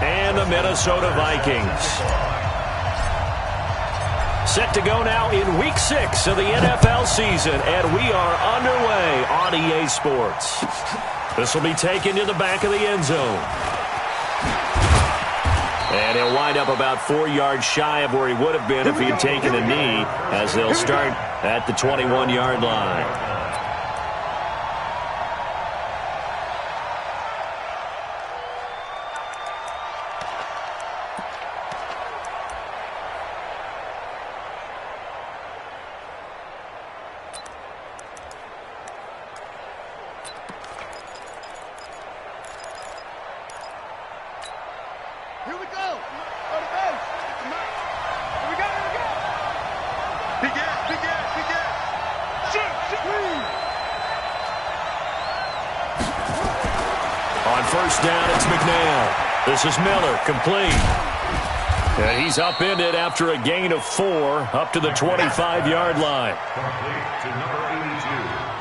and the Minnesota Vikings. Set to go now in Week 6 of the NFL season, and we are underway on EA Sports. This will be taken to the back of the end zone. And he'll wind up about 4 yards shy of where he would have been if he had taken a knee, as they'll start at the 21-yard line. Here we go. Go to base. Come on. Here we go. Here we go. Big ass. Big ass. Big ass. Shoot. On first down, it's McNair. This is Miller, complete. And he's upended after a gain of 4 up to the 25-yard line.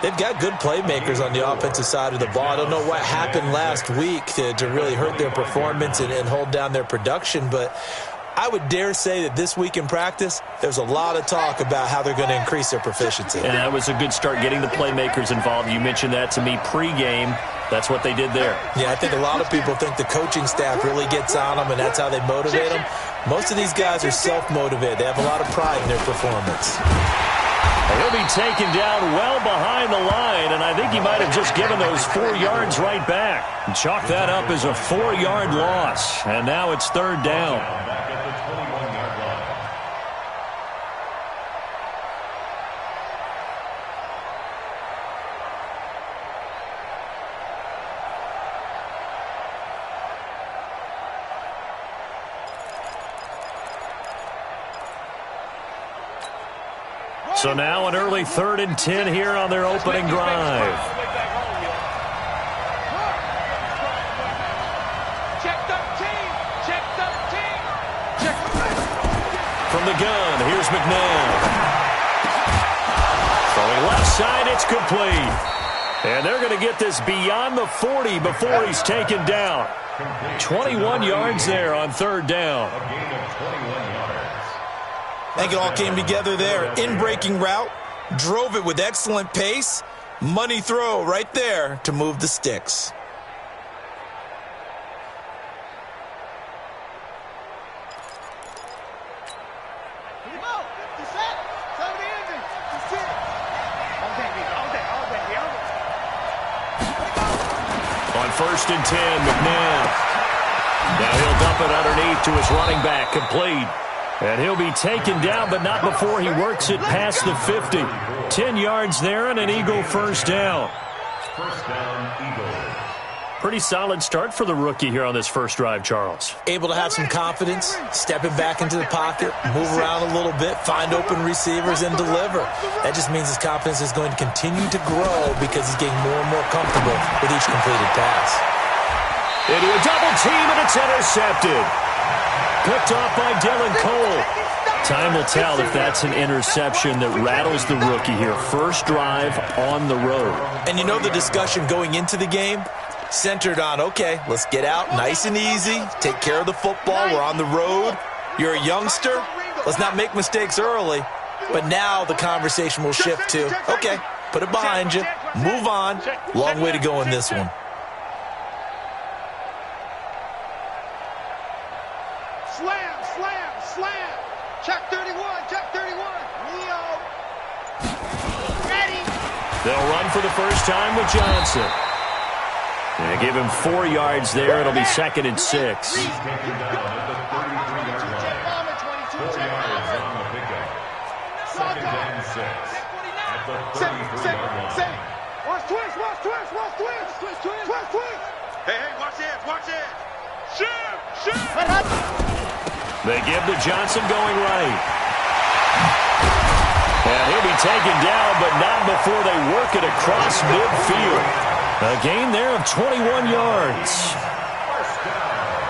They've got good playmakers on the offensive side of the ball. I don't know what happened last week to really hurt their performance and hold down their production, but I would dare say that this week in practice, there's a lot of talk about how they're going to increase their proficiency. And that was a good start, getting the playmakers involved. You mentioned that to me pregame. That's what they did there. Yeah, I think a lot of people think the coaching staff really gets on them, and that's how they motivate them. Most of these guys are self-motivated. They have a lot of pride in their performance. He'll be taken down well behind the line, and I think he might have just given those 4 yards right back. Chalk that up as a 4-yard loss, and now it's third down. So now an early 3rd and 10 here on their opening drive. From the gun, here's McNair. Throwing left side, it's complete. And they're going to get this beyond the 40 before he's taken down. 21 yards there on third down. I think it all came together there. In-breaking route, drove it with excellent pace. Money throw right there to move the sticks. On first and 10, McNair. Now he'll dump it underneath to his running back, complete. And he'll be taken down, but not before he works it past the 50. 10 yards there and an Eagle first down. First down, Eagle. Pretty solid start for the rookie here on this first drive, Charles. Able to have some confidence, stepping back into the pocket, move around a little bit, find open receivers, and deliver. That just means his confidence is going to continue to grow because he's getting more and more comfortable with each completed pass. Into a double team, and it's intercepted. Picked off by Dylan Cole. Time will tell if that's an interception that rattles the rookie here. First drive on the road. And you know the discussion going into the game? Centered on, okay, let's get out nice and easy, take care of the football, we're on the road. You're a youngster, let's not make mistakes early. But now the conversation will shift to, okay, put it behind you, move on. Long way to go in this one. Slam. Check 31. Leo. Ready. They'll run for the first time with Johnson. They give him 4 yards there. It'll be 2nd and 6. He's taken down at the 33-yard line. 4 yards on the pickup. 2nd and 6 at the 33-yard line. Watch twist. Hey, watch it. Shoot. They give to Johnson going right. And he'll be taken down, but not before they work it across midfield. A gain there of 21 yards.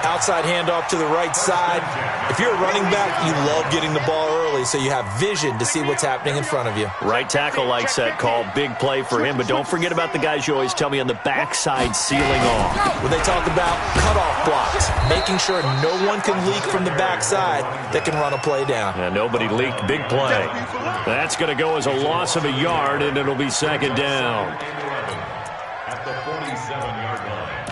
Outside handoff to the right side. If you're a running back, you love getting the ball early so you have vision to see what's happening in front of you. Right tackle likes that call. Big play for him, but don't forget about the guys you always tell me on the backside sealing off. When they talk about cutoff blocks, making making sure no one can leak from the backside that can run a play down. And nobody leaked big play. That's going to go as a loss of a yard, and it'll be second down. At the 47-yard line.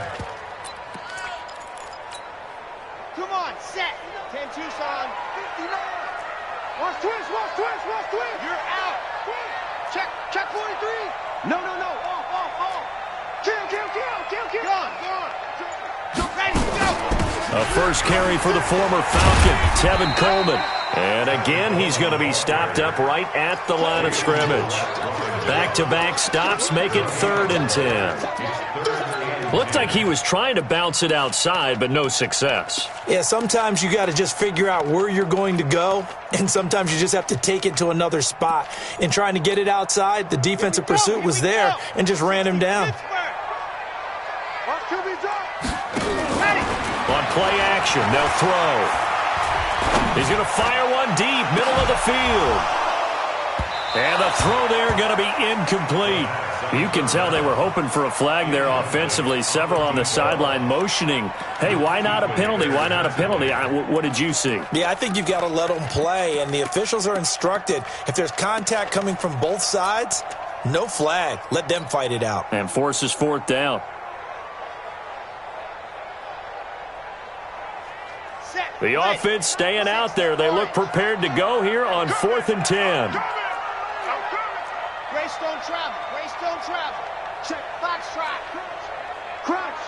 Come on, set. 10 Tucson. 59. Watch twist, watch twist, watch twist. You're out. Check 43. No. Off. Kill. Gone. Ready, go. A first carry for the former Falcon, Tevin Coleman. And again, he's going to be stopped up right at the line of scrimmage. Back-to-back stops make it 3rd and 10. Looked like he was trying to bounce it outside, but no success. Yeah, sometimes you got to just figure out where you're going to go, and sometimes you just have to take it to another spot. In trying to get it outside, the defensive pursuit was there and just ran him down. On play action, they'll throw. He's going to fire one deep, middle of the field. And the throw there going to be incomplete. You can tell they were hoping for a flag there offensively. Several on the sideline motioning, hey, why not a penalty? Why not a penalty? What did you see? Yeah, I think you've got to let them play, and the officials are instructed. If there's contact coming from both sides, no flag. Let them fight it out. And forces 4th down. The offense staying out there. They look prepared to go here on 4th and 10. Greystone travel. Check, box track. Crunch.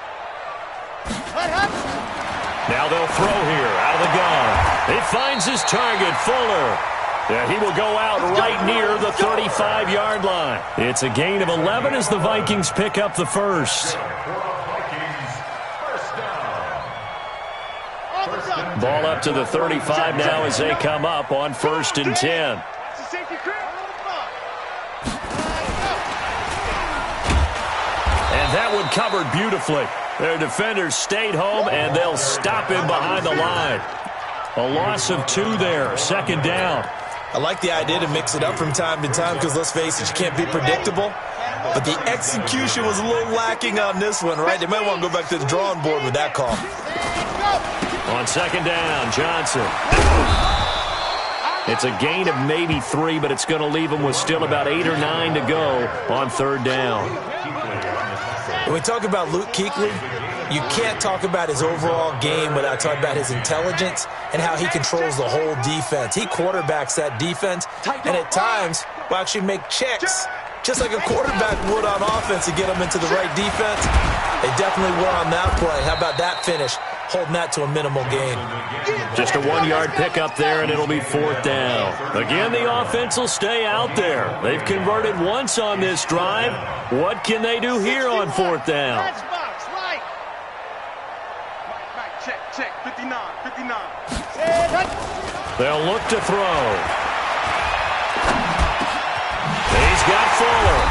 Now they'll throw here out of the gun. He finds his target, Fuller. Yeah, he will go out right near the 35-yard line. It's a gain of 11 as the Vikings pick up the first. Ball up to the 35 now as they come up on 1st and 10. And that one covered beautifully. Their defenders stayed home, and they'll stop him behind the line. A loss of 2 there, 2nd down. I like the idea to mix it up from time to time because, let's face it, you can't be predictable. But the execution was a little lacking on this one, right? They might want to go back to the drawing board with that call. On 2nd down, Johnson. It's a gain of maybe 3, but it's going to leave them with still about 8 or 9 to go on 3rd down. When we talk about Luke Kuechly, you can't talk about his overall game without talking about his intelligence and how he controls the whole defense. He quarterbacks that defense, and at times will actually make checks, just like a quarterback would on offense to get them into the right defense. They definitely were on that play. How about that finish? Holding that to a minimal gain. Just a 1-yard pickup there, and it'll be 4th down. Again, the offense will stay out there. They've converted once on this drive. What can they do here on 4th down? Check, 59. They'll look to throw. He's got Fuller.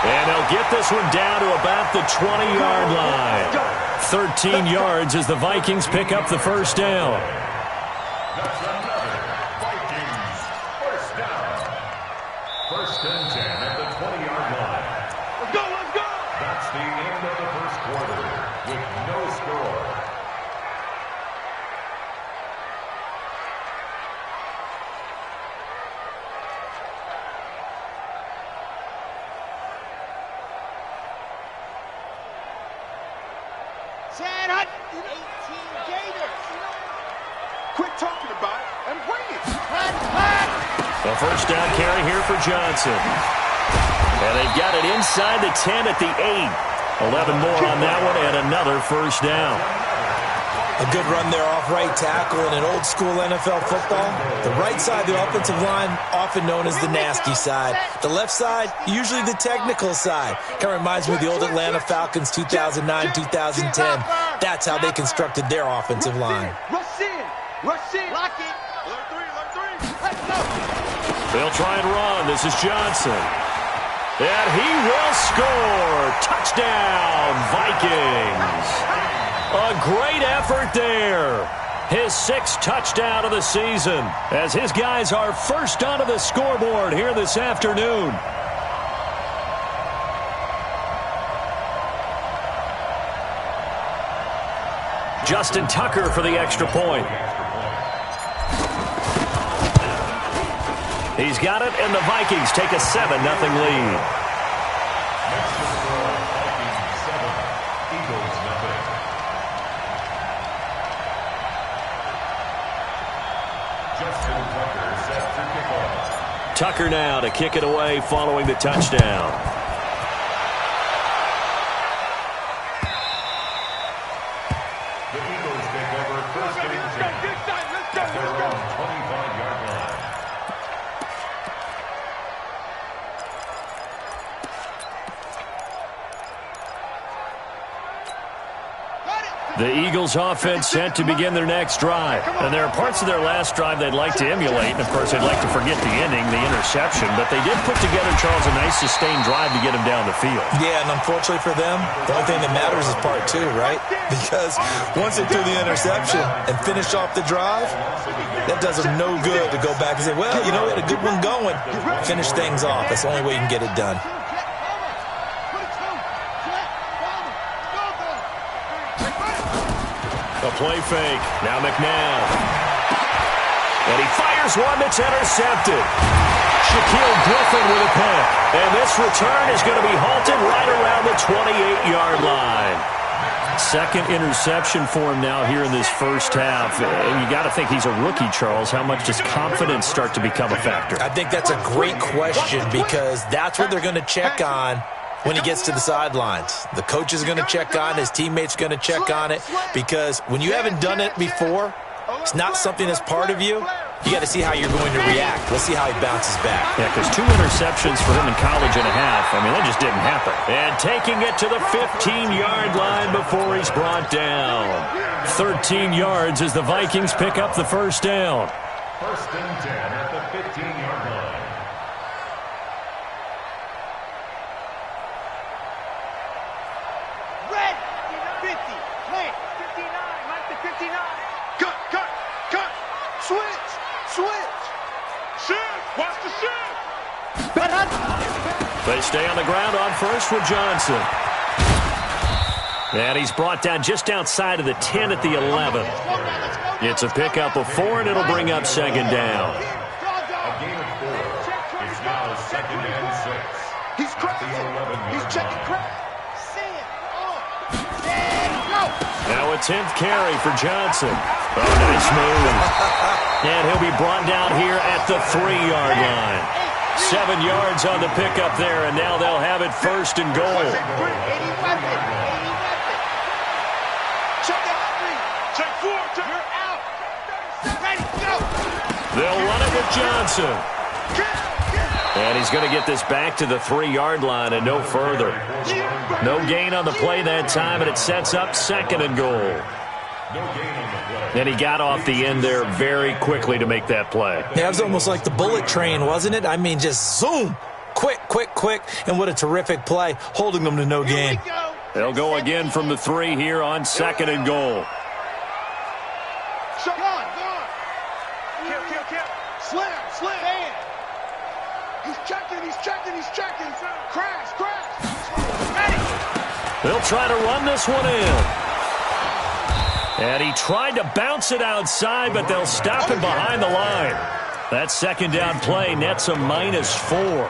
And they'll get this one down to about the 20-yard line. 13 yards as the Vikings pick up the 1st down. That's another Vikings first down. 1st and 10 at the 20-yard line. Let's go! That's the end of the first quarter with no score. San Hut, 18 Gators. Quit talking about it and bring it. A 1st down carry here for Johnson. And they've got it inside the 10 at the 8. 11 more on that one and another 1st down. A good run there off right tackle in an old school NFL football. The right side of the offensive line, often known as the nasty side. The left side, usually the technical side. Kind of reminds me of the old Atlanta Falcons 2009, 2010. That's how they constructed their offensive line. Rush in, lock it. Alert 3. Let's go. They'll try and run. This is Johnson. And he will score. Touchdown, Vikings. A great effort there. His 6th touchdown of the season as his guys are first onto the scoreboard here this afternoon. Justin Tucker for the extra point. He's got it, and the Vikings take a 7-0 lead. Next to score, Vikings 7, Eagles nothing. Justin Tucker set to kick off. Tucker now to kick it away following the touchdown. The Eagles take over first and 10. At their own 25-yard line. The Eagles offense set to begin their next drive. And there are parts of their last drive they'd like to emulate. And, of course, they'd like to forget the ending, the interception. But they did put together, Charles, a nice sustained drive to get him down the field. Yeah, and unfortunately for them, the only thing that matters is part 2, right? Because once they threw the interception and finished off the drive, that does them no good to go back and say, well, you know, we had a good one going. Finish things off. That's the only way you can get it done. A play fake. Now McNabb. And he fires one that's intercepted. Shaquille Griffin with a pick. And this return is going to be halted right around the 28-yard line. Second interception for him now here in this first half. And you got to think he's a rookie, Charles. How much does confidence start to become a factor? I think that's a great question because that's what they're going to check on when he gets to the sidelines. The coach is going to check on it. His teammates are going to check on it because when you haven't done it before, it's not something that's part of you. You got to see how you're going to react. Let's see how he bounces back. Yeah, because 2 interceptions for him in college and a half, I mean, that just didn't happen. And taking it to the 15-yard line before he's brought down. 13 yards as the Vikings pick up the first down. First and 10 at the 15-yard line. Red, 50, plant, 59, mark the 59. Cut, cut, cut. Switch, switch. Shift, watch the shift. They stay on the ground on first with Johnson. And he's brought down just outside of the 10 at the 11. It's a pickup of 4, and it'll bring up second down. A gain of 4. It's now second and 6. He's cracking. He's checking crack. Now a 10th carry for Johnson. Oh, nice move. And he'll be brought down here at the 3-yard line. 7 yards on the pickup there, and now they'll have it first and goal. They'll run it with Johnson. And he's going to get this back to the 3-yard line and no further. No gain on the play that time, and it sets up second and goal. And he got off the end there very quickly to make that play. Yeah, it was almost like the bullet train, wasn't it? I mean, just zoom. Quick, quick, quick. And what a terrific play, holding them to no gain. They'll go again from the 3 here on second and goal. Slam. He's checking. Crash. They'll try to run this one in. And he tried to bounce it outside, but they'll stop him behind the line. That second down play nets a -4.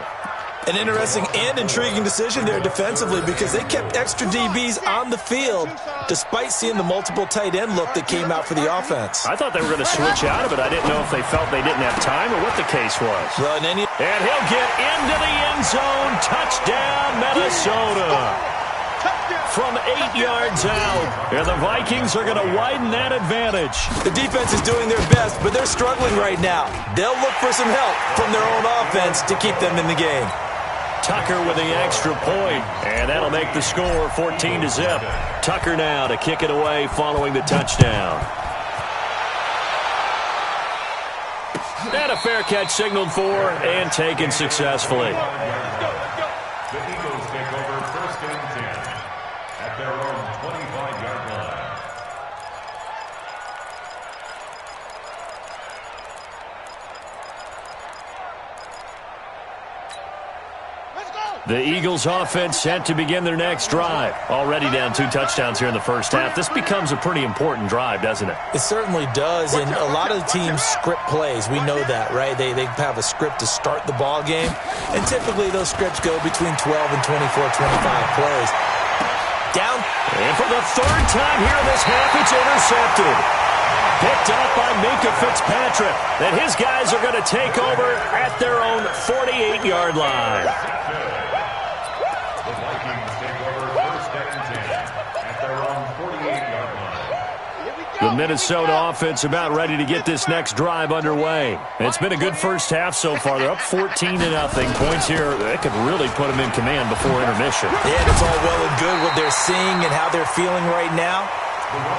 An interesting and intriguing decision there defensively because they kept extra DBs on the field despite seeing the multiple tight end look that came out for the offense. I thought they were going to switch out of it. I didn't know if they felt they didn't have time or what the case was. Well, and he'll get into the end zone. Touchdown, Minnesota. From 8 yards out. And the Vikings are going to widen that advantage. The defense is doing their best, but they're struggling right now. They'll look for some help from their own offense to keep them in the game. Tucker with the extra point, and that'll make the score 14-0. Tucker now to kick it away following the touchdown. And a fair catch signaled for and taken successfully. The Eagles take over first and 10 at their own 25-yard line. Let's go. The Eagles offense set to begin their next drive. Already down 2 touchdowns here in the first half. This becomes a pretty important drive, doesn't it? It certainly does, and a lot of the teams script plays. We know that, right? They have a script to start the ball game, and typically those scripts go between 12 and 24, 25 plays. Down. And for the third time here in this half, it's intercepted. Picked up by Minka Fitzpatrick. And his guys are going to take over at their own 48-yard line. The Vikings take over first and 10 at their own 48-yard line. The Minnesota offense about ready to get this next drive underway. It's been a good first half so far. They're up 14-0. Points here, that could really put them in command before intermission. Yeah, and it's all well and good what they're seeing and how they're feeling right now.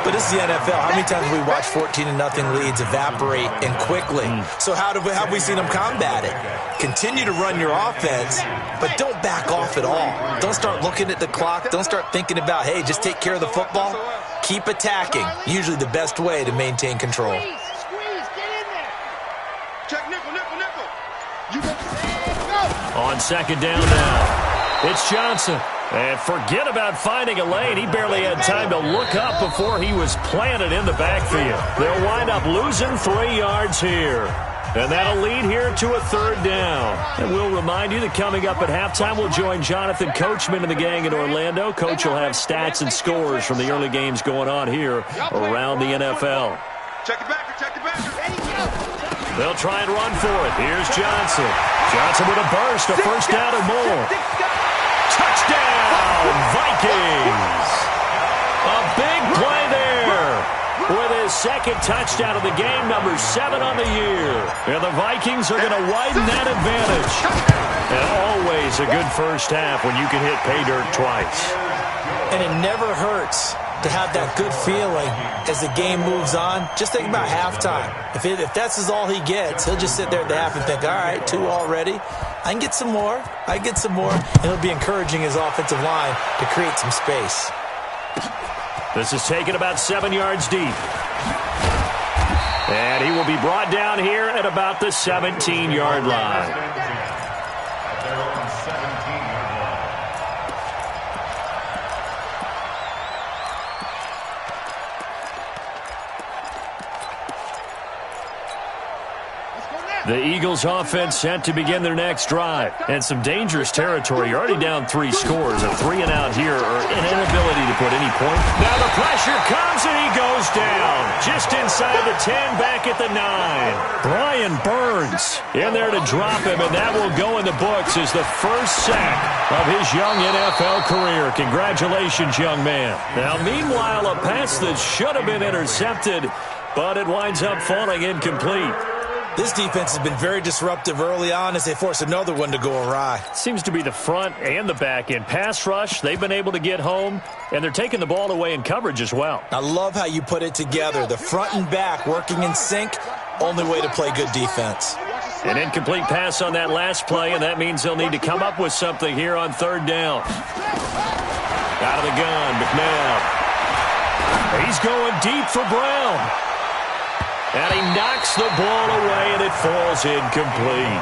But this is the NFL. How many times have we watched 14-0 leads evaporate and quickly? So how have we seen them combat it? Continue to run your offense, but don't back off at all. Don't start looking at the clock. Don't start thinking about, hey, just take care of the football. Keep attacking. Usually the best way to maintain control. Squeeze, get in there. Check nickel, nickel, nickel. You go. On second down now, it's Johnson. And forget about finding a lane. He barely had time to look up before he was planted in the backfield. They'll wind up losing 3 yards here. And that'll lead here to a third down. And we'll remind you that coming up at halftime, we'll join Jonathan Coachman and the gang in Orlando. Coach will have stats and scores from the early games going on here around the NFL. Check it back, check it back. Ready, go. They'll try and run for it. Here's Johnson. Johnson with a burst, a first down or more. Touchdown, Vikings! A big play there with his second touchdown of the game, number 7 on the year. And the Vikings are going to widen that advantage. And always a good first half when you can hit pay dirt twice. And it never hurts to have that good feeling as the game moves on. Just think about halftime. If that's all he gets, he'll just sit there at the half and think, all right, 2 already. I can get some more. And it'll be encouraging his offensive line to create some space. This is taken about 7 yards deep. And he will be brought down here at about the 17-yard line. At their own 17-yard line. The Eagles offense set to begin their next drive. And some dangerous territory. You're already down 3 scores. A 3-and-out here or an inability to put any point. Now the pressure comes and he goes down. Just inside the 10, back at the 9. Brian Burns in there to drop him, and that will go in the books as the first sack of his young NFL career. Congratulations, young man. Now, meanwhile, a pass that should have been intercepted, but it winds up falling incomplete. This defense has been very disruptive early on as they force another one to go awry. Seems to be the front and the back end. Pass rush, they've been able to get home, and they're taking the ball away in coverage as well. I love how you put it together. The front and back working in sync, only way to play good defense. An incomplete pass on that last play, and that means they'll need to come up with something here on third down. Out of the gun, McNabb. He's going deep for Brown. And he knocks the ball away, and it falls incomplete.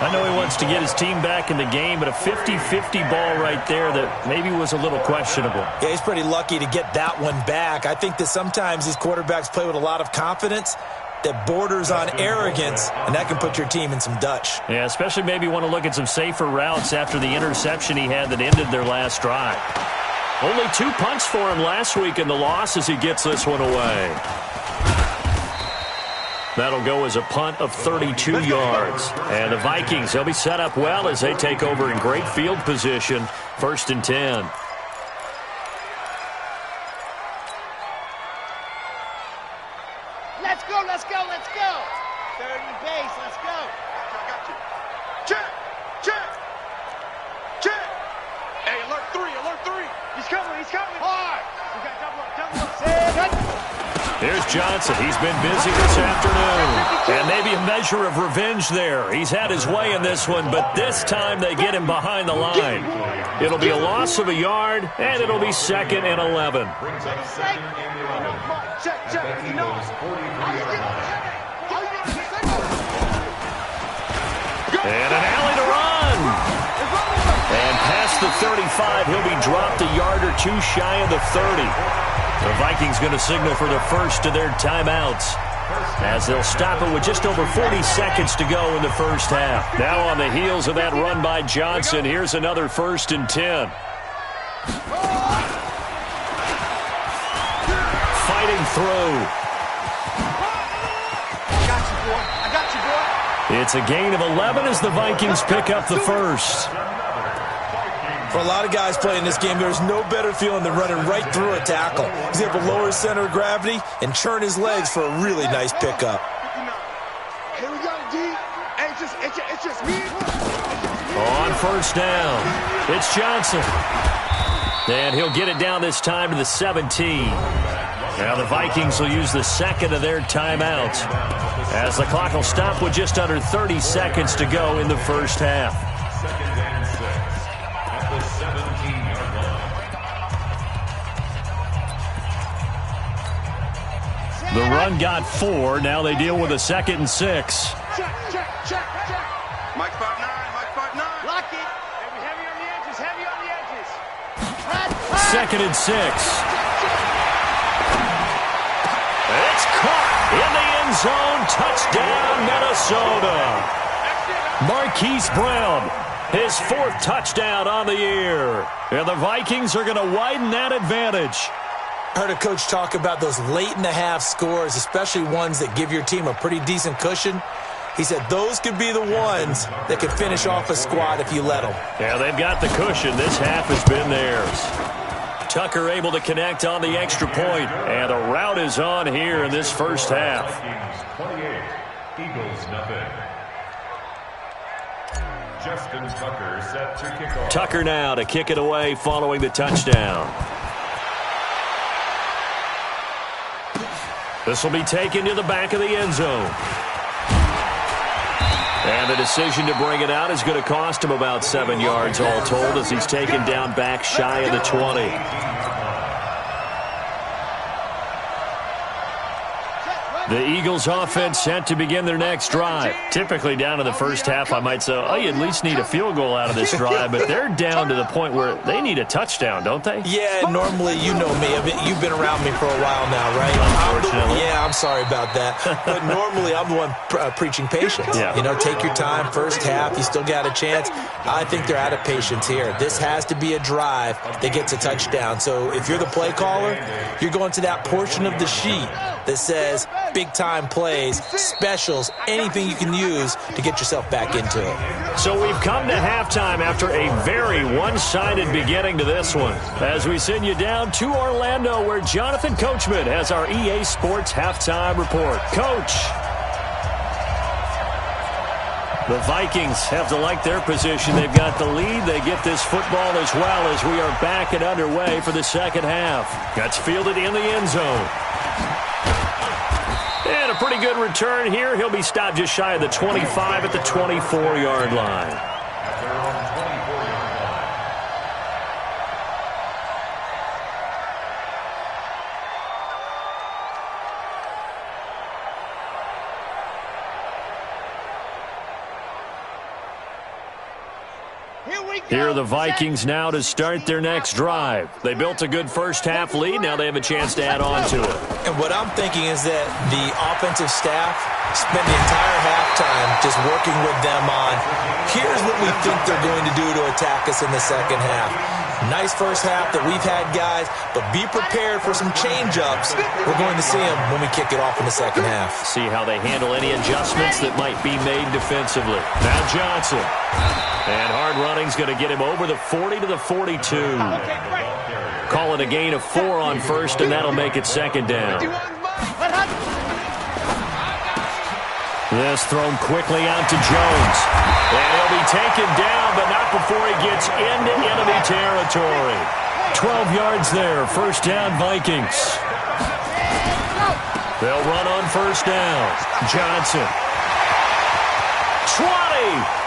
I know he wants to get his team back in the game, but a 50-50 ball right there that maybe was a little questionable. Yeah, he's pretty lucky to get that one back. I think that sometimes these quarterbacks play with a lot of confidence that borders on arrogance, and that can put your team in some Dutch. Yeah, especially maybe want to look at some safer routes after the interception he had that ended their last drive. Only 2 punts for him last week in the loss as he gets this one away. That'll go as a punt of 32 yards. And the Vikings, they'll be set up well as they take over in great field position. 1st and 10. Let's go, let's go, let's go. 30 base, let's go. I got you. Check, check, check. Hey, alert 3, alert 3. He's coming, hard. We got double up, set. Here's Johnson. He's been busy this afternoon. And maybe a measure of revenge there. He's had his way in this one, but this time they get him behind the line. It'll be a loss of a yard, and it'll be 2nd and 11. And an alley to run. And past the 35. He'll be dropped a yard or two shy of the 30. The Vikings going to signal for the first of their timeouts, as they'll stop it with just over 40 seconds to go in the first half. Now on the heels of that run by Johnson, here's another 1st and 10. Fighting through. I got you, boy. It's a gain of 11 as the Vikings pick up the first. For a lot of guys playing this game, there's no better feeling than running right through a tackle. He's able to lower his center of gravity and churn his legs for a really nice pickup. Here we go, D. Hey, it's just me. On first down, it's Johnson. And he'll get it down this time to the 17. Now the Vikings will use the second of their timeouts, as the clock will stop with just under 30 seconds to go in the first half. 2nd and 6 at the 17-yard line. The run got 4. Now they deal with a 2nd and 6. Check. Mike 5'9", Mike 5'9". Lock it. Heavy on the edges, heavy on the edges. 2nd and 6. It's caught in the end zone. Touchdown, Minnesota. Marquise Brown, his 4th touchdown on the year. And the Vikings are going to widen that advantage. I heard a coach talk about those late-in-the-half scores, especially ones that give your team a pretty decent cushion. He said those could be the ones that could finish off a squad if you let them. Yeah, they've got the cushion. This half has been theirs. Tucker able to connect on the extra point, and the route is on here in this first half. Vikings 28, Eagles nothing. Justin Tucker set to kick off. Tucker now to kick it away following the touchdown. This will be taken to the back of the end zone. And the decision to bring it out is going to cost him about 7 yards all told, as he's taken down back shy of the 20. The Eagles offense set to begin their next drive. Typically down in the first half, I might say, oh, you at least need a field goal out of this drive, but they're down to the point where they need a touchdown, don't they? Yeah, normally, you know me. You've been around me for a while now, right? Unfortunately. I'm sorry about that. But normally, I'm the one preaching patience. Yeah. You know, take your time. First half, you still got a chance. I think they're out of patience here. This has to be a drive that gets a touchdown. So if you're the play caller, you're going to that portion of the sheet that says big-time plays, specials, anything you can use to get yourself back into it. So we've come to halftime after a very one-sided beginning to this one, as we send you down to Orlando, where Jonathan Coachman has our EA Sports halftime report. Coach. The Vikings have to like their position. They've got the lead. They get this football as well, as we are back and underway for the second half. That's fielded in the end zone. And a pretty good return here. He'll be stopped just shy of the 25 at the 24-yard line. Here are the Vikings now to start their next drive. They built a good first half lead. Now they have a chance to add on to it. And what I'm thinking is that the offensive staff spend the entire halftime just working with them on, here's what we think they're going to do to attack us in the second half. Nice first half that we've had, guys, but be prepared for some change-ups. We're going to see them when we kick it off in the second half. See how they handle any adjustments that might be made defensively. Now Johnson. And hard running's going to get him over the 40 to the 42. Call it a gain of 4 on first, and that'll make it second down. This thrown quickly out to Jones. And he'll be taken down, but not before he gets into enemy territory. 12 yards there, first down Vikings. They'll run on first down. Johnson. 20.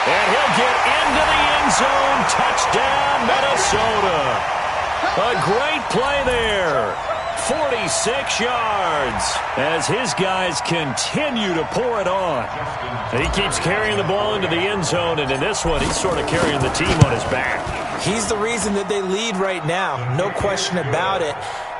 And he'll get into the end zone. Touchdown, Minnesota. A great play there. 46 yards as his guys continue to pour it on. He keeps carrying the ball into the end zone, and in this one, he's sort of carrying the team on his back. He's the reason that they lead right now, no question about it.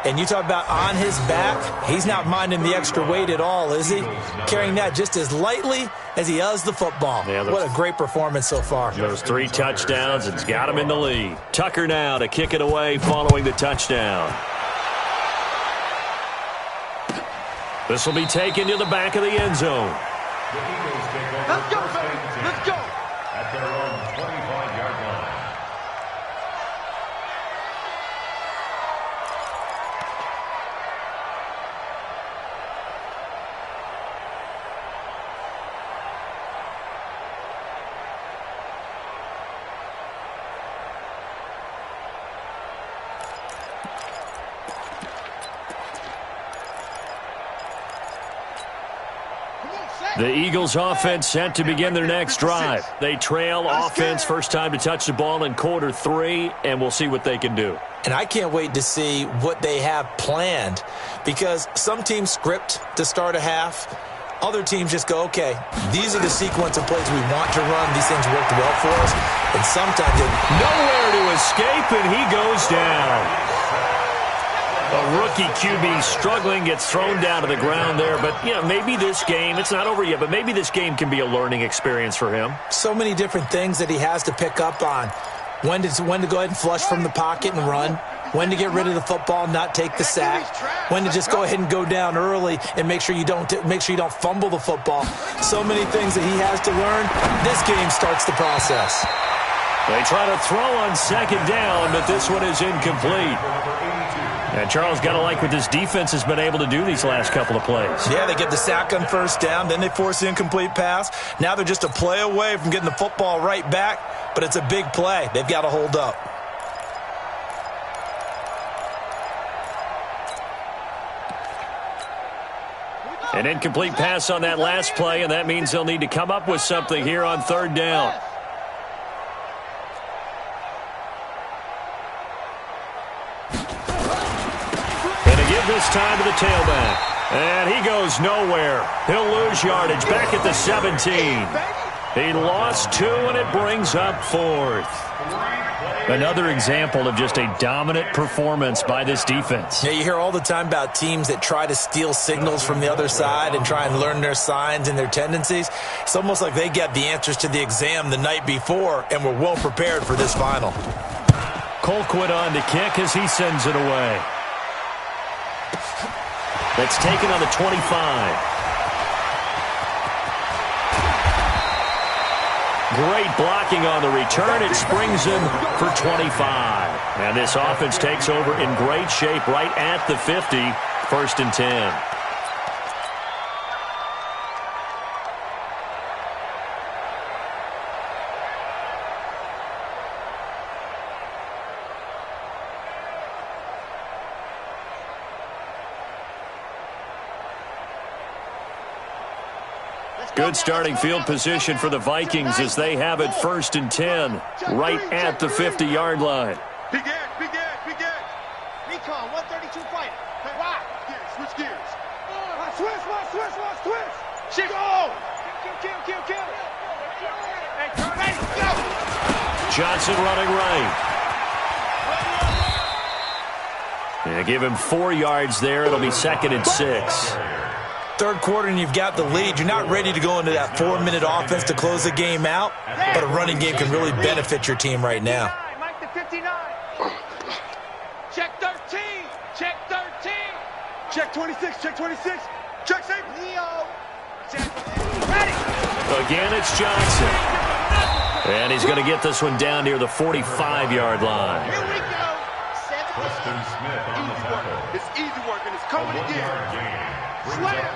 And you talk about on his back, he's not minding the extra weight at all, is he? Carrying that just as lightly as he does the football. Yeah, what a great performance so far. Those 3 touchdowns, it's got him in the lead. Tucker now to kick it away following the touchdown. This will be taken to the back of the end zone. Let's go, baby. Let's go. At their own 25-yard line. The Eagles offense set to begin their next drive. They trail offense first time to touch the ball in quarter 3, and we'll see what they can do. And I can't wait to see what they have planned, because some teams script to start a half. Other teams just go, okay, these are the sequence of plays we want to run. These things worked well for us. And sometimes nowhere to escape, and he goes down. A rookie QB struggling, gets thrown down to the ground there. But, you know, maybe this game, it's not over yet, but maybe this game can be a learning experience for him. So many different things that he has to pick up on. When to go ahead and flush from the pocket and run. When to get rid of the football and not take the sack. When to just go ahead and go down early and make sure you don't fumble the football. So many things that he has to learn. This game starts the process. They try to throw on second down, but this one is incomplete. And Charles, got to like what this defense has been able to do these last couple of plays. Yeah, they get the sack on first down, then they force the incomplete pass. Now they're just a play away from getting the football right back, but it's a big play. They've got to hold up. An incomplete pass on that last play, and that means they'll need to come up with something here on third down. This time to the tailback. And he goes nowhere. He'll lose yardage back at the 17. He lost 2, and it brings up 4th. Another example of just a dominant performance by this defense. Yeah, you hear all the time about teams that try to steal signals from the other side and try and learn their signs and their tendencies. It's almost like they get the answers to the exam the night before and were well prepared for this final. Colquitt on to kick as he sends it away. That's taken on the 25. Great blocking on the return. It springs him for 25. And this offense takes over in great shape right at the 50. 1st and 10. Good starting field position for the Vikings as they have it 1st and 10, right at the 50-yard line. Begin. Recon, 132 fighter. Wow. Switch gears. Switch. Shit. Go. Kill. Hey, ready, go. Johnson running right. Yeah, give him 4 yards there. It'll be 2nd and 6. Third quarter and you've got the lead. You're not ready to go into that 4-minute offense to close the game out, but a running game can really benefit your team right now. Mike the 59. Check 13. Check 26. Check 7. Leo. Ready. Again, it's Johnson. And he's going to get this one down near the 45-yard line. Here we go. Preston Smith on the tackle. It's easy work, and it's coming again. Slam.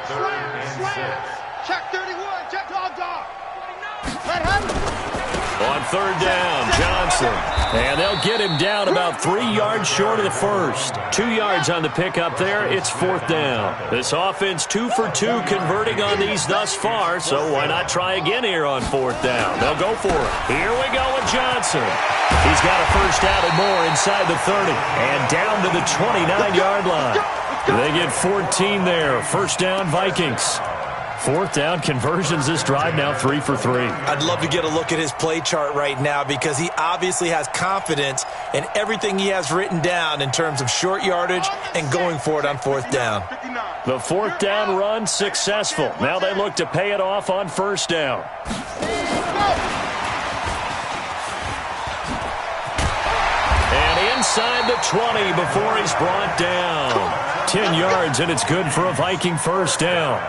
Check 31. Check dog. Let him. On third down, Johnson. And they'll get him down about 3 yards short of the first. 2 yards on the pickup there. It's 4th down. This offense 2 for 2 converting on these thus far, so why not try again here on 4th down? They'll go for it. Here we go with Johnson. He's got a first down and more inside the 30 and down to the 29-yard line. They get 14 there. First down, Vikings. Fourth down conversions this drive now 3 for 3. I'd love to get a look at his play chart right now because he obviously has confidence in everything he has written down in terms of short yardage and going for it on fourth down. The fourth down run successful. Now they look to pay it off on first down. And inside the 20 before he's brought down. 10 yards, and it's good for a Viking first down.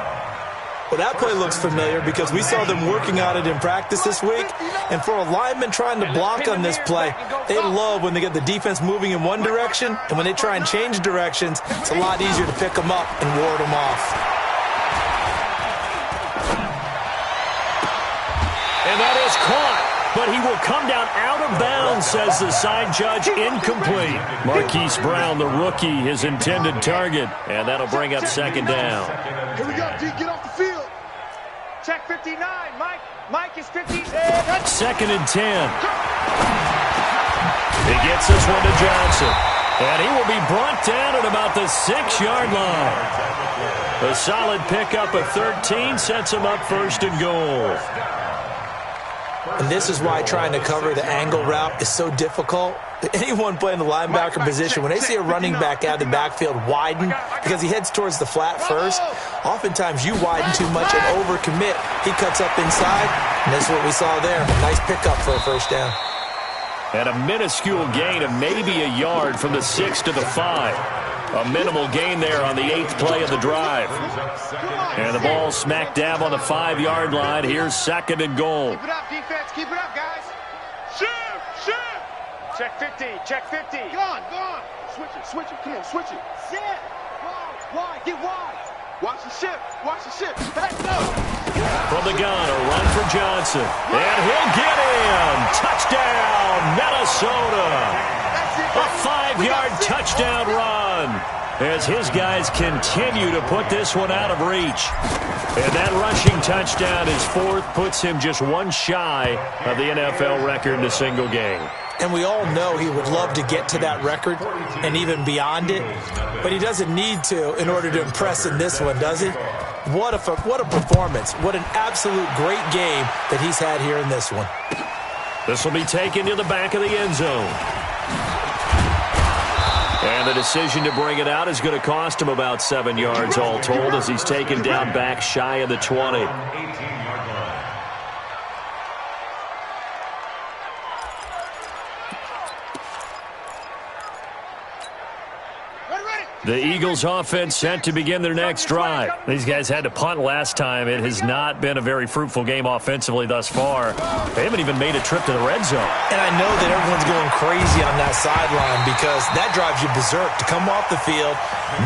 Well, that play looks familiar because we saw them working on it in practice this week. And for a lineman trying to block on this play, they love when they get the defense moving in one direction. And when they try and change directions, it's a lot easier to pick them up and ward them off. And that is caught. But he will come down out of bounds, says the side judge. Incomplete. Marquise Brown, the rookie, his intended target. And that'll bring up second down. Here we go, D. Get off the field. Check 59. Mike is 50. Second and 10. He gets this one to Johnson. And he will be brought down at about the 6-yard line. A solid pickup of 13 sets him up first and goal. And this is why trying to cover the angle route is so difficult. Anyone playing the linebacker position, when they see a running back out of the backfield widen because he heads towards the flat first, oftentimes you widen too much and overcommit. He cuts up inside, and that's what we saw there. Nice pickup for a first down. And a minuscule gain of maybe a yard from the 6 to the 5. A minimal gain there on the 8th play of the drive. And the ball smack dab on the 5-yard line. Here's second and goal. Keep it up, defense. Keep it up, guys. Shoot. Check 50. Check 50. Go on. Switch it. Come on, switch it. Sit. Wide. Get wide. Watch the ship. Let's go. From the gun, a run for Johnson. And he'll get in. Touchdown, Minnesota. A 5-yard touchdown run as his guys continue to put this one out of reach. And that rushing touchdown, his fourth, puts him just one shy of the NFL record in a single game. And we all know he would love to get to that record and even beyond it, but he doesn't need to in order to impress in this one, does he? What a performance. What an absolute great game that he's had here in this one. This will be taken to the back of the end zone. And the decision to bring it out is going to cost him about 7 yards all told as he's taken down back shy of the 20. The Eagles offense set to begin their next drive. These guys had to punt last time. It has not been a very fruitful game offensively thus far. They haven't even made a trip to the red zone. And I know that everyone's going crazy on that sideline because that drives you berserk to come off the field,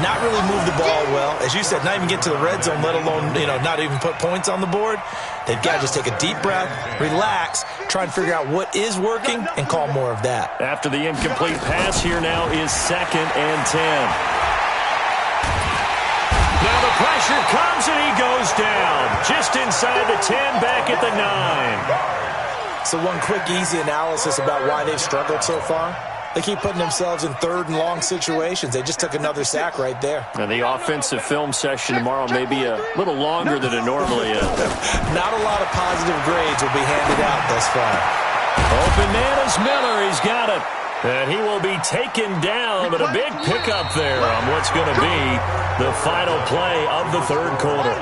not really move the ball well. As you said, not even get to the red zone, let alone, not even put points on the board. They've got to just take a deep breath, relax, try and figure out what is working, and call more of that. After the incomplete pass, here now is second and 10. Now the pressure comes and he goes down. Just inside the 10, back at the 9. So one quick, easy analysis about why they've struggled so far. They keep putting themselves in third and long situations. They just took another sack right there. And the offensive film session tomorrow may be a little longer than it normally is. Not a lot of positive grades will be handed out thus far. Open man is Miller. He's got it. And he will be taken down, but a big pickup there on what's going to be the final play of the third quarter.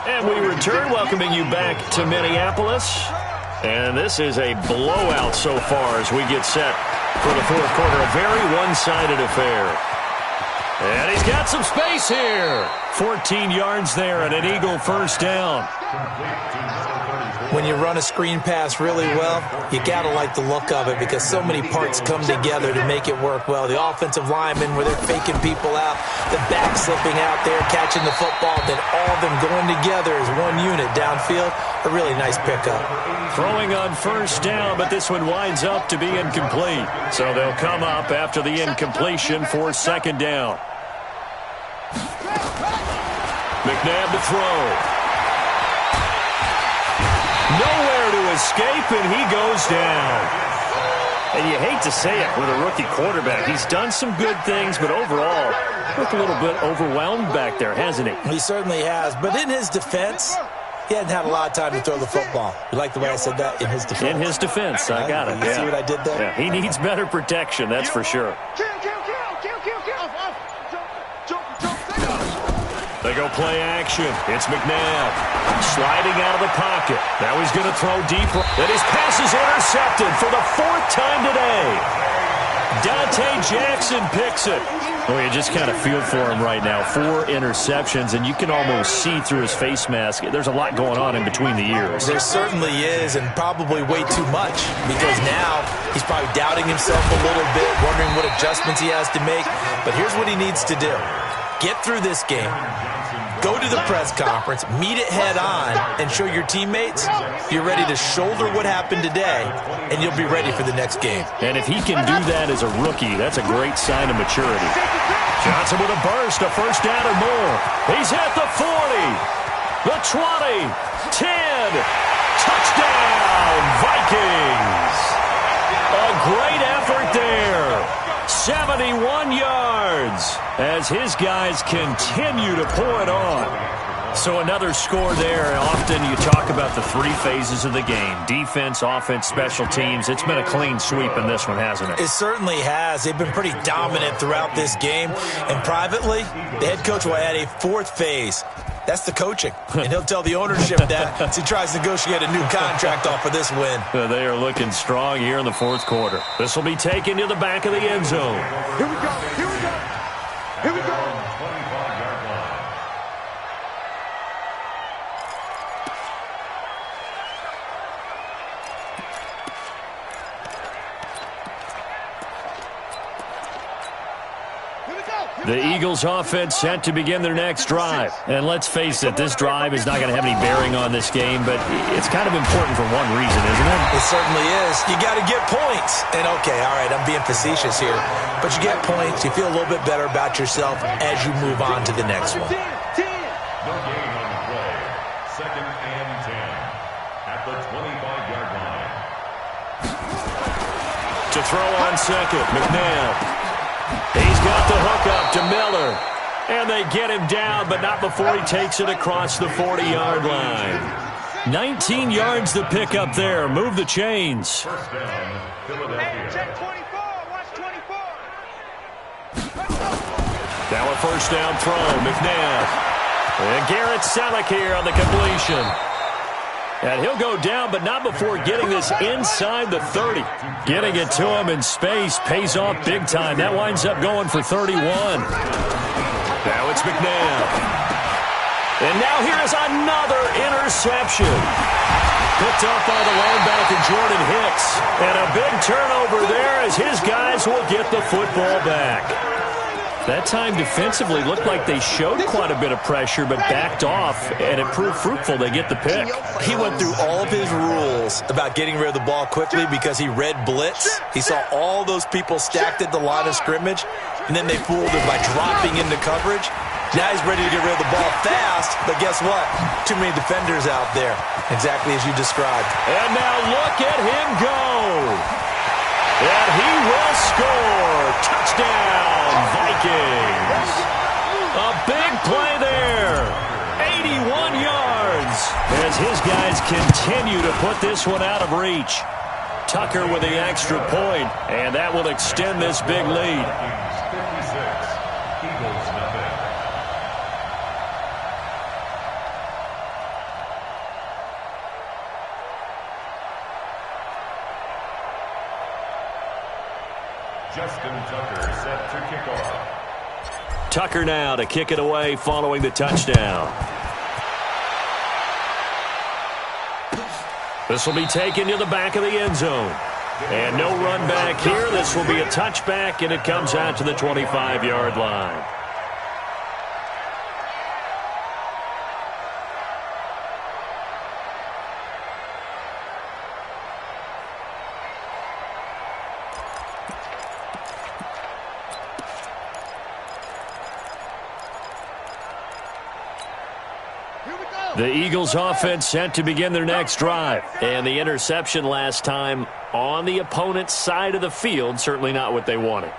And we return, welcoming you back to Minneapolis. And this is a blowout so far as we get set for the fourth quarter. A very one-sided affair. And he's got some space here. 14 yards there and an Eagle first down. When you run a screen pass really well, you got to like the look of it because so many parts come together to make it work well. The offensive linemen, where they're faking people out, the back slipping out there, catching the football, then all of them going together as one unit downfield. A really nice pickup. Throwing on first down, but this one winds up to be incomplete. So they'll come up after the incompletion for second down. McNabb to throw. Nowhere to escape, and he goes down. And you hate to say it with a rookie quarterback. He's done some good things, but overall, looked a little bit overwhelmed back there, hasn't he? He certainly has. But in his defense, he hadn't had a lot of time to throw the football. You like the way I said that? In his defense. In his defense, I got it. You see what I did there? Yeah, he needs better protection, that's for sure. They go play action. It's McNabb sliding out of the pocket. Now he's going to throw deep. And his pass is intercepted for the 4th time today. Dante Jackson picks it. Well, you just kind of feel for him right now. 4 interceptions, and you can almost see through his face mask. There's a lot going on in between the ears. There certainly is, and probably way too much, because now he's probably doubting himself a little bit, wondering what adjustments he has to make. But here's what he needs to do. Get through this game. Go to the press conference, meet it head on, and show your teammates you're ready to shoulder what happened today, and you'll be ready for the next game. And if he can do that as a rookie, that's a great sign of maturity. Johnson with a burst, a first down or more. He's at the 40, the 20, 10, touchdown, Vikings. A great effort there. 71 yards as his guys continue to pour it on. So another score there. Often you talk about the 3 phases of the game. Defense, offense, special teams. It's been a clean sweep in this one, hasn't it? It certainly has. They've been pretty dominant throughout this game. And privately, the head coach will add a 4th phase. That's the coaching. And he'll tell the ownership that as he tries to negotiate a new contract off of this win. They are looking strong here in the 4th quarter. This will be taken to the back of the end zone. Here we go. Here we go. Here we go. The Eagles offense set to begin their next drive. And let's face it, this drive is not going to have any bearing on this game, but it's kind of important for one reason, isn't it? It certainly is. You got to get points. And okay, all right, I'm being facetious here, but you get points, you feel a little bit better about yourself as you move on to the next one. No gain on the play. 2nd and 10 at the 25-yard line. To throw on second, McNabb. He's got the hook up to Miller. And they get him down, but not before he takes it across the 40-yard line. 19 yards to pick up there. Move the chains. First down, Philadelphia. Check 24. Watch 24. Now a first down throw, McNabb. And Garrett Selleck here on the completion. And he'll go down, but not before getting this inside the 30. Getting it to him in space pays off big time. That winds up going for 31. Now it's McNabb. And now here's another interception. Picked up by the linebacker, Jordan Hicks. And a big turnover there as his guys will get the football back. That time defensively looked like they showed quite a bit of pressure but backed off, and it proved fruitful. They get the pick. He went through all of his rules about getting rid of the ball quickly because he read blitz. He saw all those people stacked at the line of scrimmage, and then they fooled him by dropping into coverage. Now he's ready to get rid of the ball fast, but guess what? Too many defenders out there, exactly as you described. And now look at him go. And he will score. Touchdown, Vikings. A big play there. 81 yards as his guys continue to put this one out of reach. Tucker with the extra point, and that will extend this big lead. 56, Eagles nothing. Justin Tucker set to kick off. Tucker now to kick it away following the touchdown. This will be taken to the back of the end zone. And no run back here. This will be a touchback, and it comes out to the 25-yard line. The Eagles offense set to begin their next drive. And the interception last time on the opponent's side of the field. Certainly not what they wanted.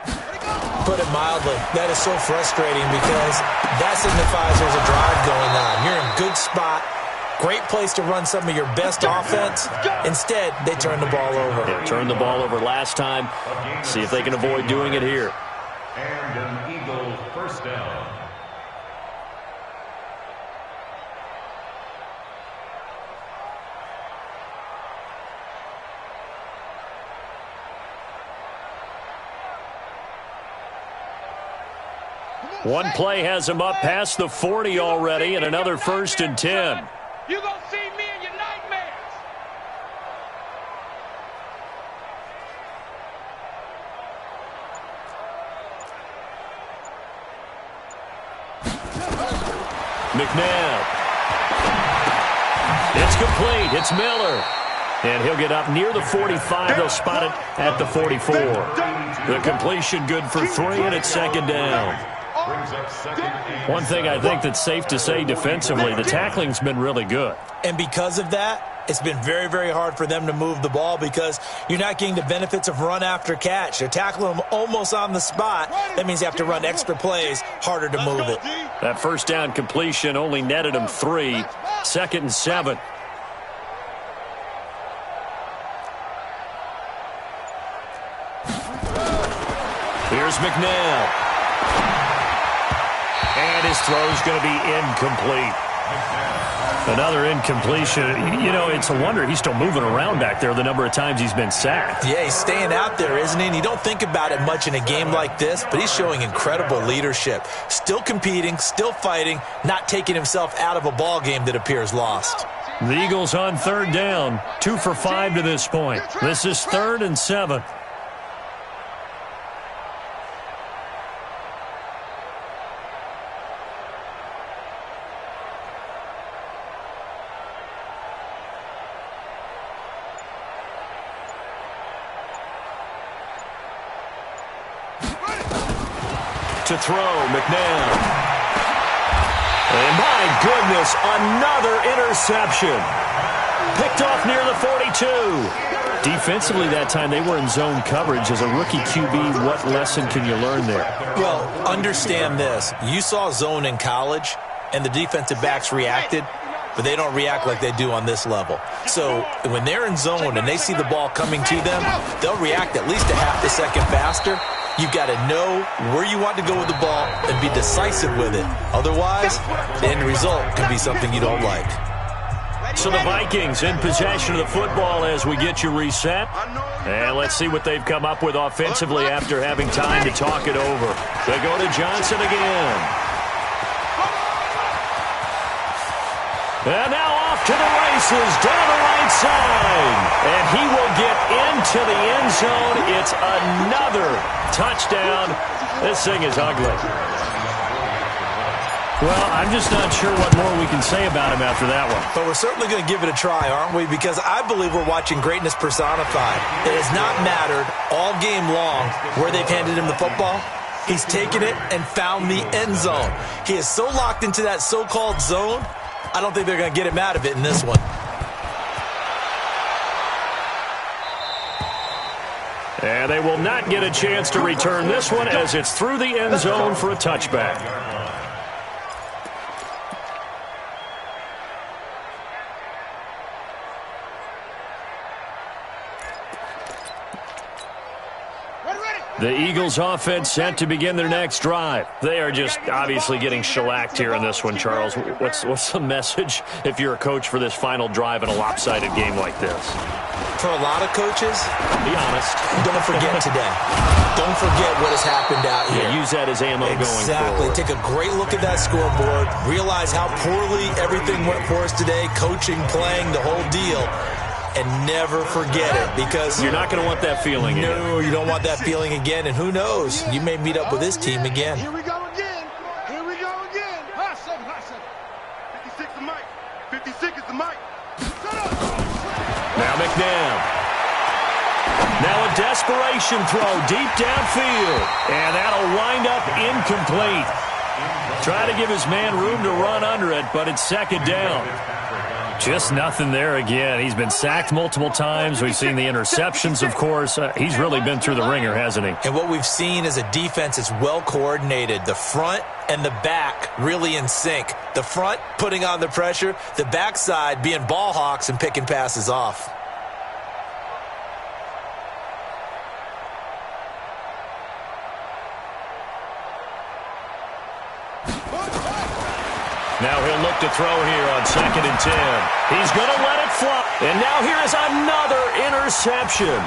Put it mildly, that is so frustrating because that signifies there's a drive going on. You're in a good spot, great place to run some of your best offense. Instead, they turn the ball over. Yeah, turned the ball over last time. See if they can avoid doing it here. And an Eagle first down. One play has him up past the 40 already, and another 1st and 10. You gonna see me in your nightmares. McNabb. It's complete. It's Miller. And he'll get up near the 45. They'll spot it at the 44. The completion good for 3, and it's 2nd down. One thing I think that's safe to say defensively, the tackling's been really good. And because of that, it's been very, very hard for them to move the ball because you're not getting the benefits of run after catch. They're tackling them almost on the spot. That means you have to run extra plays, harder to move it. That 1st down completion only netted him 3. 2nd and 7. Here's McNabb. And his throw's going to be incomplete. Another incompletion. You know, it's a wonder he's still moving around back there the number of times he's been sacked. Yeah, he's staying out there, isn't he? And you don't think about it much in a game like this, but he's showing incredible leadership. Still competing, still fighting, not taking himself out of a ball game that appears lost. The Eagles on 3rd down. 2 for 5 to this point. This is 3rd and 7. To throw, McNabb. And my goodness, another interception. Picked off near the 42. Defensively that time, they were in zone coverage. As a rookie QB, what lesson can you learn there? Well, understand this. You saw zone in college, and the defensive backs reacted, but they don't react like they do on this level. So when they're in zone and they see the ball coming to them, they'll react at least a half a second faster. You've got to know where you want to go with the ball and be decisive with it. Otherwise, the end result can be something you don't like. So the Vikings in possession of the football as we get you reset. And let's see what they've come up with offensively after having time to talk it over. They go to Johnson again. And now off to the races down the right side. And he will get into the end zone. It's another touchdown. This thing is ugly. Well, I'm just not sure what more we can say about him after that one. But we're certainly going to give it a try, aren't we? Because I believe we're watching greatness personified. It has not mattered all game long where they've handed him the football. He's taken it and found the end zone. He is so locked into that so-called zone, I don't think they're going to get him out of it in this one. And they will not get a chance to return this one as it's through the end zone for a touchback. The Eagles offense set to begin their next drive. They are just obviously getting shellacked here in this one, Charles. What's the message if you're a coach for this final drive in a lopsided game like this? For a lot of coaches, be honest, don't forget today. Don't forget what has happened out here. Yeah, use that as ammo going forward. Take a great look at that scoreboard. Realize how poorly everything went for us today. Coaching, playing, the whole deal. And never forget it, because you're not going to want that feeling again. No, you don't want that feeling again. And who knows? You may meet up with this team again. Here we go again. Here we go again. Hustle, hustle. 56 is the mic. 56 is the mic. Now McNabb. Now a desperation throw deep downfield. And that'll wind up incomplete. Try to give his man room to run under it, but it's second down. Just nothing there again. He's been sacked multiple times. We've seen the interceptions, of course. He's really been through the ringer, hasn't he? And what we've seen is a defense that's well coordinated. The front and the back really in sync. The front putting on the pressure, the backside being ball hawks and picking passes off. Now he'll look to throw here on 2nd and 10. He's going to let it fly. And now here is another interception.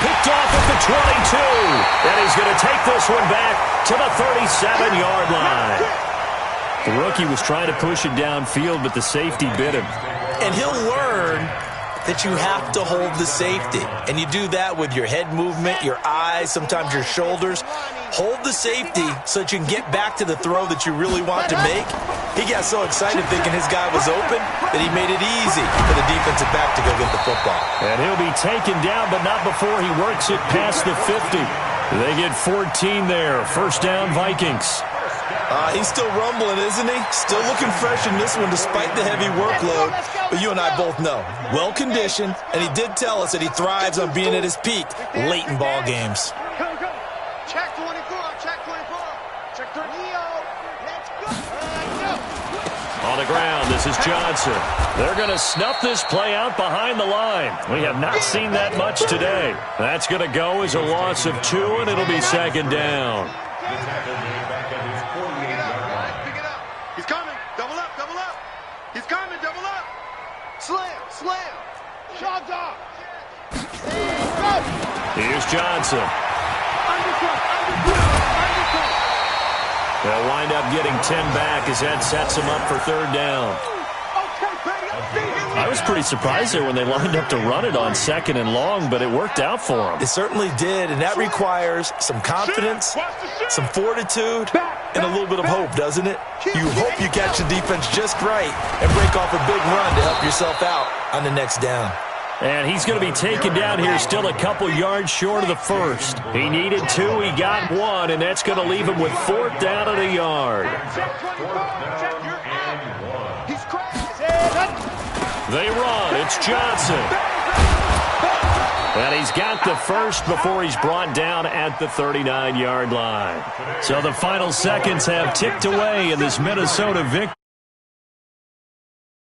Picked off at the 22. And he's going to take this one back to the 37-yard line. The rookie was trying to push it downfield, but the safety bit him. And he'll learn that you have to hold the safety. And you do that with your head movement, your eyes, sometimes your shoulders. Hold the safety so that you can get back to the throw that you really want to make. He got so excited thinking his guy was open that he made it easy for the defensive back to go get the football. And he'll be taken down, but not before he works it past the 50. They get 14 there. First down, Vikings. He's still rumbling, isn't he? Still looking fresh in this one despite the heavy workload. But you and I both know, well-conditioned, and he did tell us that he thrives on being at his peak late in ball games. Check 24, check 24, check 30. Let's go. On the ground, this is Johnson. They're going to snuff this play out behind the line. We have not seen that much today. That's going to go as a loss of 2, and it'll be 2nd down. Pick it up. He's coming. Double up, double up. He's coming, double up. Slam, slam. Shot dog. Here's Johnson. They'll wind up getting 10 back as that sets him up for 3rd down. I was pretty surprised there when they lined up to run it on 2nd and long, but it worked out for them. It certainly did, and that requires some confidence, some fortitude, and a little bit of hope, doesn't it? You hope you catch the defense just right and break off a big run to help yourself out on the next down. And he's going to be taken down here still a couple yards short of the first. He needed 2, he got 1, and that's going to leave him with 4th down and a yard. They run. It's Johnson. And he's got the first before he's brought down at the 39-yard line. So the final seconds have ticked away in this Minnesota victory.